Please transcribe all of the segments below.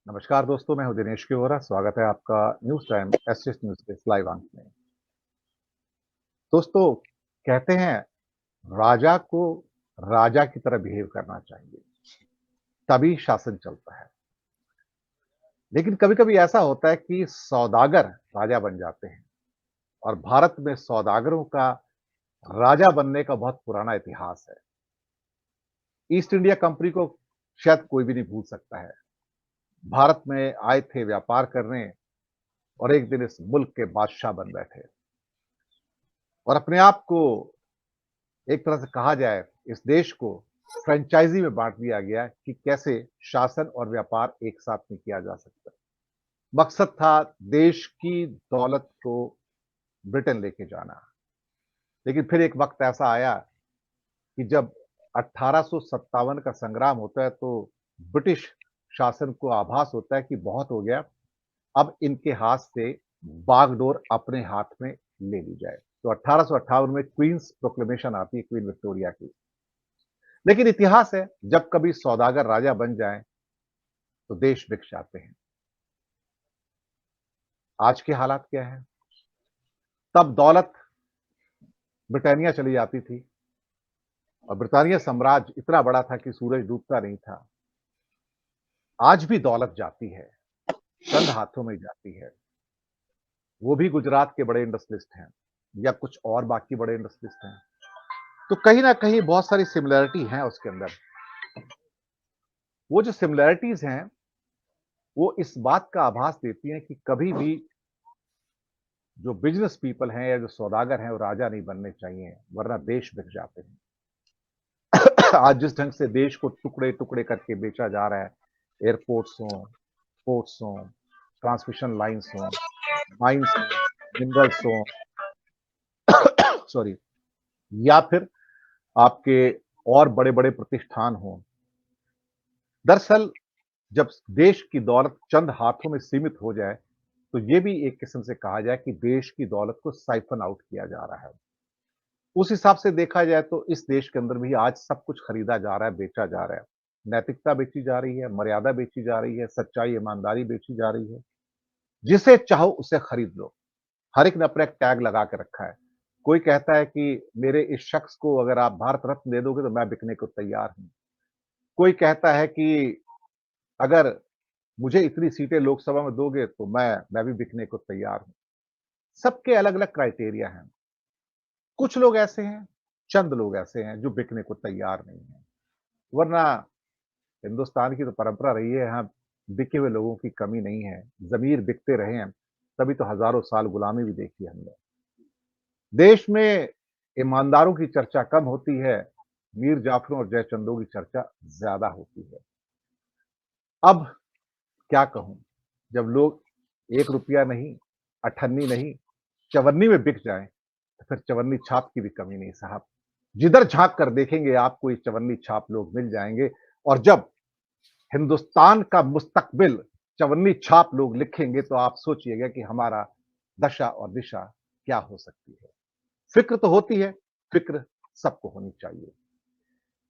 नमस्कार दोस्तों, मैं हूं दिनेश के वोरा। स्वागत है आपका न्यूज टाइम एसएस न्यूज के इस लाइव अंक में। दोस्तों, कहते हैं राजा को राजा की तरह बिहेव करना चाहिए, तभी शासन चलता है। लेकिन कभी-कभी ऐसा होता है कि सौदागर राजा बन जाते हैं और भारत में सौदागरों का राजा बनने का बहुत पुराना इतिहास है। ईस्ट इंडिया कंपनी को शायद कोई भी नहीं भूल सकता है। भारत में आए थे व्यापार करने और एक दिन इस मुल्क के बादशाह बन बैठे और अपने आप को एक तरह से कहा जाए, इस देश को फ्रेंचाइजी में बांट दिया गया कि कैसे शासन और व्यापार एक साथ में किया जा सकता है। मकसद था देश की दौलत को ब्रिटेन लेके जाना। लेकिन फिर एक वक्त ऐसा आया कि जब 1857 का संग्राम होता है तो ब्रिटिश शासन को आभास होता है कि बहुत हो गया, अब इनके हाथ से बागडोर अपने हाथ में ले ली जाए। तो 1858 में क्वींस प्रोक्लेमेशन आती है, क्वीन विक्टोरिया की। लेकिन इतिहास है, जब कभी सौदागर राजा बन जाएं तो देश बिक जाते हैं। आज के हालात क्या है? तब दौलत ब्रिटानिया चली जाती थी और ब्रिटानिया साम्राज्य इतना बड़ा था कि सूरज डूबता नहीं था। आज भी दौलत जाती है, चंद हाथों में जाती है। वो भी गुजरात के बड़े इंडस्ट्रियलिस्ट हैं या कुछ और बाकी बड़े इंडस्ट्रियलिस्ट हैं। तो कहीं ना कहीं बहुत सारी सिमिलरिटी हैं उसके अंदर। वो जो सिमिलरिटीज हैं वो इस बात का आभास देती हैं कि कभी भी जो बिजनेस पीपल हैं या जो सौदागर हैं वो राजा नहीं बनने चाहिए, वरना देश बिक जाते हैं। आज जिस ढंग से देश को टुकड़े टुकड़े करके बेचा जा रहा है, एयरपोर्ट्स हो, पोर्ट्स हो, ट्रांसमिशन लाइन्स हो, माइंस हो, मिनरल्स हो, सॉरी, या फिर आपके और बड़े बड़े प्रतिष्ठान हो। दरअसल जब देश की दौलत चंद हाथों में सीमित हो जाए तो ये भी एक किस्म से कहा जाए कि देश की दौलत को साइफन आउट किया जा रहा है। उस हिसाब से देखा जाए तो इस देश के अंदर भी आज सब कुछ खरीदा जा रहा है, बेचा जा रहा है। नैतिकता बेची जा रही है, मर्यादा बेची जा रही है, सच्चाई, ईमानदारी बेची जा रही है। जिसे चाहो उसे खरीद लो। हर एक ने अपना एक टैग लगा के रखा है। कोई कहता है कि मेरे इस शख्स को अगर आप भारत रत्न दे दोगे तो मैं बिकने को तैयार हूँ। कोई कहता है कि अगर मुझे इतनी सीटें लोकसभा में दोगे तो मैं भी बिकने को तैयार हूँ। सबके अलग-अलग क्राइटेरिया हैं। कुछ लोग ऐसे हैं, चंद लोग ऐसे हैं जो बिकने को तैयार नहीं हैं। वरना हिंदुस्तान की तो परंपरा रही है, यहाँ बिके हुए लोगों की कमी नहीं है। ज़मीर बिकते रहे हैं, तभी तो हज़ारों साल गुलामी भी देखी हमने। देश में ईमानदारों की चर्चा कम होती है, मीर जाफ़रों और जयचंदों की चर्चा ज़्यादा होती है। अब क्या कहूँ, जब लोग ₹1 नहीं, अठन्नी नहीं, चवन्नी में बिक जाएँ, तो फिर चवन्नी छाप की भी कमी नहीं साहब। जिधर झाँक कर देखेंगे आपको ये चवन्नी छाप लोग मिल जाएँगे और जब हिंदुस्तान का मुस्तकबिल चवन्नी छाप लोग लिखेंगे तो आप सोचिएगा कि हमारा दशा और दिशा क्या हो सकती है। फ़िक्र तो होती है, फ़िक्र सबको होनी चाहिए।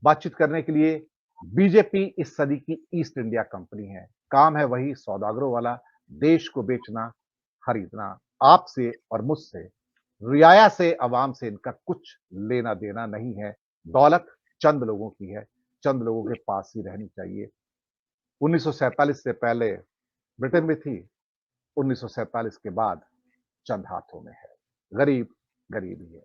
बातचीत करने के लिए बीजेपी इस सदी की ईस्ट इंडिया कंपनी है। काम है वही सौदागरों वाला, देश को बेचना, खरीदना। आपसे और मुझसे, रियाया से, अवाम से इनका कुछ लेना-देना नहीं है। दौलत चंद लोगों की है, चंद लोगों के पास ही रहनी चाहिए। 1947 से पहले ब्रिटेन में थी, 1947 के बाद चंद हाथों में है। गरीब, गरीब ही है।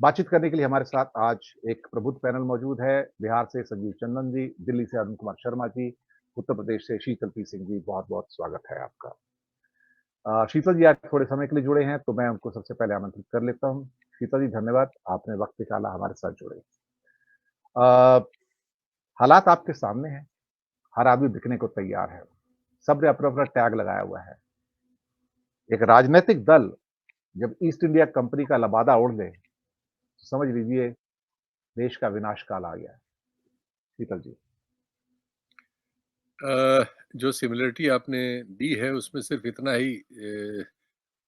बातचीत करने के लिए हमारे साथ आज एक प्रबुद्ध पैनल मौजूद है। बिहार से संजीव चंदन जी, दिल्ली से अरुण कुमार शर्मा जी, उत्तर प्रदेश से शीतल पी सिंह जी, बहुत-बहुत स्वागत है आपका। शीतल जी आज थोड़े समय के लिए जुड़े हैं, तो मैं उनको सबसे पहले आमंत्रित कर लेता हूँ। शीतल जी धन्यवाद, आपने वक़्त निकाला हमारे साथ जुड़े। अ, हालात आपके सामने हैं, हर आदमी बिकने को तैयार है। सबने अपना-अपना टैग लगाया हुआ है। एक राजनैतिक दल जब ईस्ट इंडिया कंपनी का लबादा ओढ़ ले, तो समझ लीजिए देश का विनाश काल आ गया है। शीतल जी। जो सिमिलरिटी आपने दी है उसमें सिर्फ इतना ही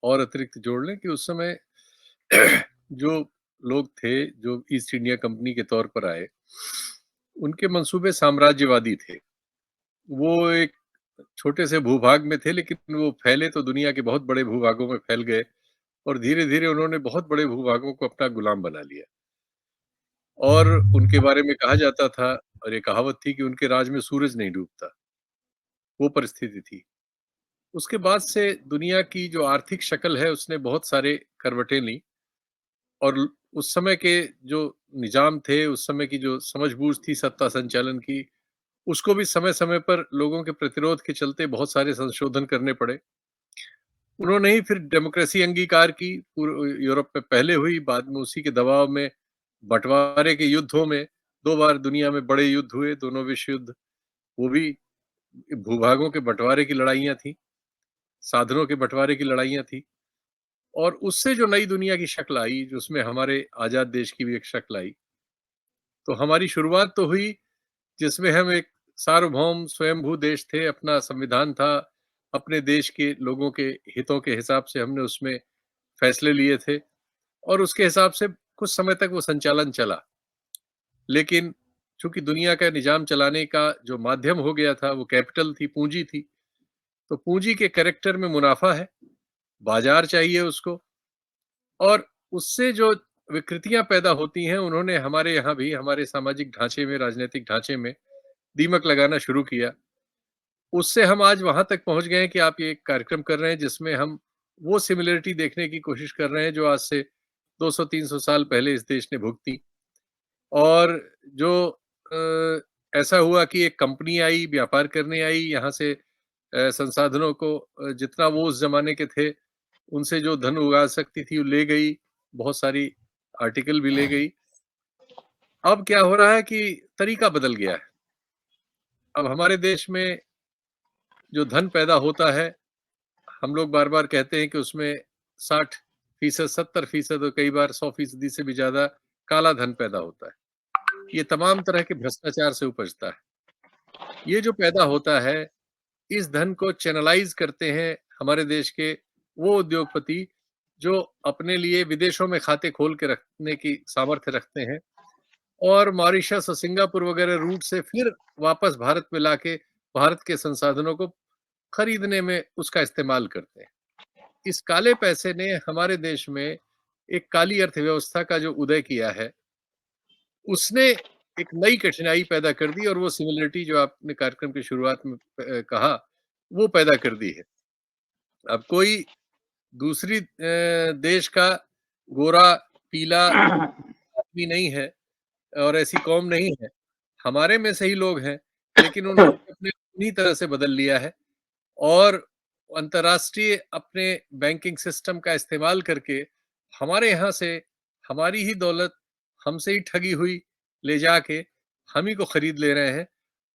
और अतिरिक्त जोड़ लें कि उस समय जो लोग थे जो ईस्ट इंडिया कंपनी के तौर पर आए, उनके मंसूबे साम्राज्यवादी थे। वो एक छोटे से भूभाग में थे, लेकिन वो फैले तो दुनिया के बहुत बड़े भूभागों में फैल गए और धीरे-धीरे उन्होंने बहुत बड़े भूभागों को अपना गुलाम बना लिया। और उनके बारे में कहा जाता था और ये कहावत थी कि उनके राज में सूरज नहीं डूबता, वो परिस्थिति थी। उसके बाद से दुनिया की जो आर्थिक शक्ल है उसने बहुत सारे करवटें ली और उस समय के जो निज़ाम थे, उस समय की जो समझ-बूझ थी सत्ता संचालन की, उसको भी समय-समय पर लोगों के प्रतिरोध के चलते बहुत सारे संशोधन करने पड़े। उन्होंने ही फिर डेमोक्रेसी अंगीकार की, यूरोप में पहले हुई, बाद में उसी के दबाव में बँटवारे के युद्धों में 2 बार दुनिया में बड़े युद्ध हुए, दोनों विश्व युद्ध, वो भी भूभागों के बँटवारे की लड़ाइयाँ थी, साधनों के बँटवारे की लड़ाइयाँ थी और उससे जो नई दुनिया की शक्ल आई, जिसमें हमारे आज़ाद देश की भी एक शक्ल आई, तो हमारी शुरुआत तो हुई जिसमें हम एक सार्वभौम स्वयंभू देश थे, अपना संविधान था, अपने देश के लोगों के हितों के हिसाब से हमने उसमें फैसले लिए थे और उसके हिसाब से कुछ समय तक वो संचालन चला। लेकिन चूँकि दुनिया का निज़ाम चलाने का जो माध्यम हो गया था, वो कैपिटल थी, पूँजी थी, तो पूँजी के कैरेक्टर में मुनाफ़ा है, बाज़ार चाहिए उसको और उससे जो विकृतियाँ पैदा होती हैं, उन्होंने हमारे यहाँ भी हमारे सामाजिक ढाँचे में, राजनैतिक ढाँचे में दीमक लगाना शुरू किया। उससे हम आज वहाँ तक पहुँच गए हैं कि आप ये एक कार्यक्रम कर रहे हैं जिसमें हम वो सिमिलैरिटी देखने की कोशिश कर रहे हैं जो आज से 200-300 साल पहले इस देश ने भुगती और जो ऐसा हुआ कि एक कंपनी आई, व्यापार करने आई, यहाँ से संसाधनों को जितना वो उस ज़माने के थे, उनसे जो धन उगा सकती थी, वो ले गई, बहुत सारी आर्टिकल भी ले गई। अब क्या हो रहा है कि तरीका बदल गया है। अब हमारे देश में जो धन पैदा होता है हम लोग बार-बार कहते हैं कि उसमें 60% 70% और कई बार 100% से भी ज़्यादा काला धन पैदा होता है। ये तमाम तरह के भ्रष्टाचार से उपजता है। ये जो पैदा होता है, इस धन को चैनलाइज़ करते हैं हमारे देश के वो उद्योगपति जो अपने लिए विदेशों में खाते खोल के रखने की सामर्थ्य रखते हैं और मॉरिशस और सिंगापुर वगैरह रूट से फिर वापस भारत में लाके भारत के संसाधनों को खरीदने में उसका इस्तेमाल करते हैं। इस काले पैसे ने हमारे देश में एक काली अर्थव्यवस्था का जो उदय किया है, उसने एक नई कठिनाई पैदा कर दी और वो सिमिलरिटी जो आपने कार्यक्रम की शुरुआत में कहा, वो पैदा कर दी है। अब कोई दूसरी देश का गोरा, पीला आदमी नहीं है और ऐसी कौम नहीं है। हमारे में से ही लोग हैं, लेकिन उन्होंने अपने उन्हीं तरह से बदल लिया है और अंतर्राष्ट्रीय अपने बैंकिंग सिस्टम का इस्तेमाल करके हमारे यहाँ से हमारी ही दौलत हमसे ही ठगी हुई ले जाके हम ही को खरीद ले रहे हैं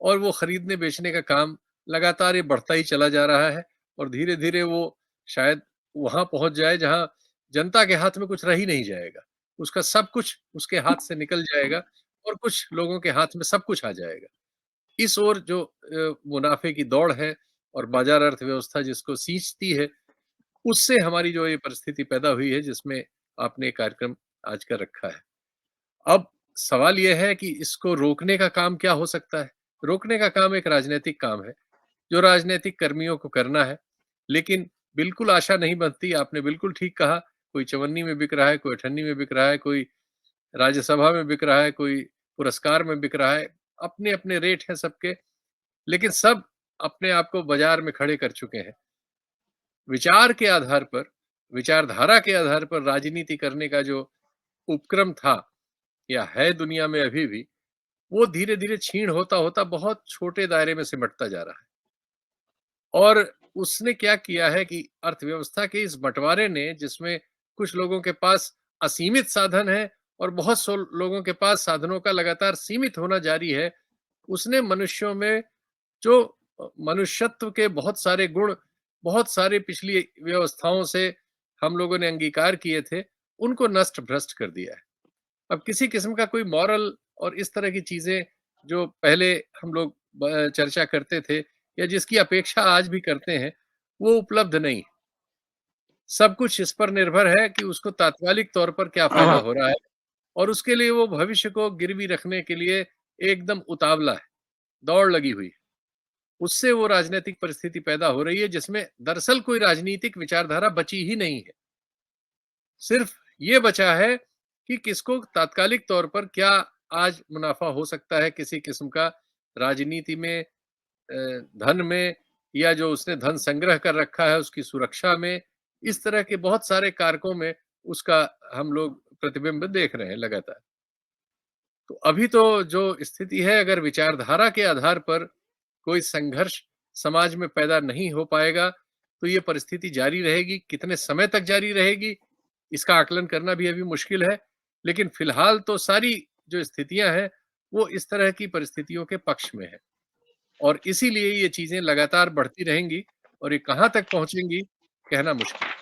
और वो खरीदने बेचने का काम लगातार ये बढ़ता ही चला जा रहा है और धीरे-धीरे वो शायद वहाँ पहुँच जाए जहाँ जनता के हाथ में कुछ रह ही नहीं जाएगा। उसका सब कुछ उसके हाथ से निकल जाएगा और कुछ लोगों के हाथ में सब कुछ आ जाएगा। इस ओर जो मुनाफ़े की दौड़ है और बाज़ार अर्थव्यवस्था जिसको सींचती है, उससे हमारी जो ये परिस्थिति पैदा हुई है जिसमें आपने ये कार्यक्रम आज का रखा है। अब सवाल ये है कि इसको रोकने का काम क्या हो सकता है? रोकने का काम एक राजनैतिक काम है, जो राजनैतिक कर्मियों को करना है। लेकिन बिल्कुल आशा नहीं बनती, आपने बिल्कुल ठीक कहा, कोई चवन्नी में बिक रहा है, कोई अठन्नी में बिक रहा है, कोई राज्यसभा में बिक रहा है, कोई पुरस्कार में बिक रहा है। अपने-अपने रेट हैं सबके, लेकिन सब अपने आप को बाज़ार में खड़े कर चुके हैं। विचार के आधार पर, विचारधारा के आधार पर राजनीति करने का जो उपक्रम था या है दुनिया में अभी भी, वो धीरे-धीरे क्षीण होता-होता बहुत छोटे दायरे में सिमटता जा रहा है। और उसने क्या किया है कि अर्थव्यवस्था के इस बँटवारे ने जिसमें कुछ लोगों के पास असीमित साधन है और बहुत सो लोगों के पास साधनों का लगातार सीमित होना जारी है, उसने मनुष्यों में जो मनुष्यत्व के बहुत सारे गुण, बहुत सारे पिछली व्यवस्थाओं से हम लोगों ने अंगीकार किए थे, उनको नष्ट-भ्रष्ट कर दिया है। अब किसी किस्म का कोई मॉरल और इस तरह की चीज़ें जो पहले हम लोग चर्चा करते थे या जिसकी अपेक्षा आज भी करते हैं, वो उपलब्ध नहीं। सब कुछ इस पर निर्भर है कि उसको तात्कालिक तौर पर क्या फ़ायदा हो रहा है और उसके लिए वो भविष्य को गिरवी रखने के लिए एकदम उतावला है, दौड़ लगी हुई है। उससे वो राजनीतिक परिस्थिति पैदा हो रही है जिसमें दरअसल कोई राजनीतिक विचारधारा बची ही नहीं है। सिर्फ ये बचा है कि किसको तात्कालिक तौर पर क्या आज मुनाफ़ा हो सकता है किसी किस्म का राजनीति में, धन में, या जो उसने धन संग्रह कर रखा है उसकी सुरक्षा में, इस तरह के बहुत सारे कारकों में उसका हम लोग प्रतिबिंब देख रहे हैं लगातार। तो अभी तो जो स्थिति है, अगर विचारधारा के आधार पर कोई संघर्ष समाज में पैदा नहीं हो पाएगा, तो ये परिस्थिति जारी रहेगी। कितने समय तक जारी रहेगी, इसका आकलन करना भी अभी मुश्किल है। लेकिन फिलहाल तो सारी जो स्थितियाँ हैं, वो इस तरह की परिस्थितियों के पक्ष में है और इसीलिए ये चीज़ें लगातार बढ़ती रहेंगी और ये कहाँ तक पहुँचेंगी, कहना मुश्किल है।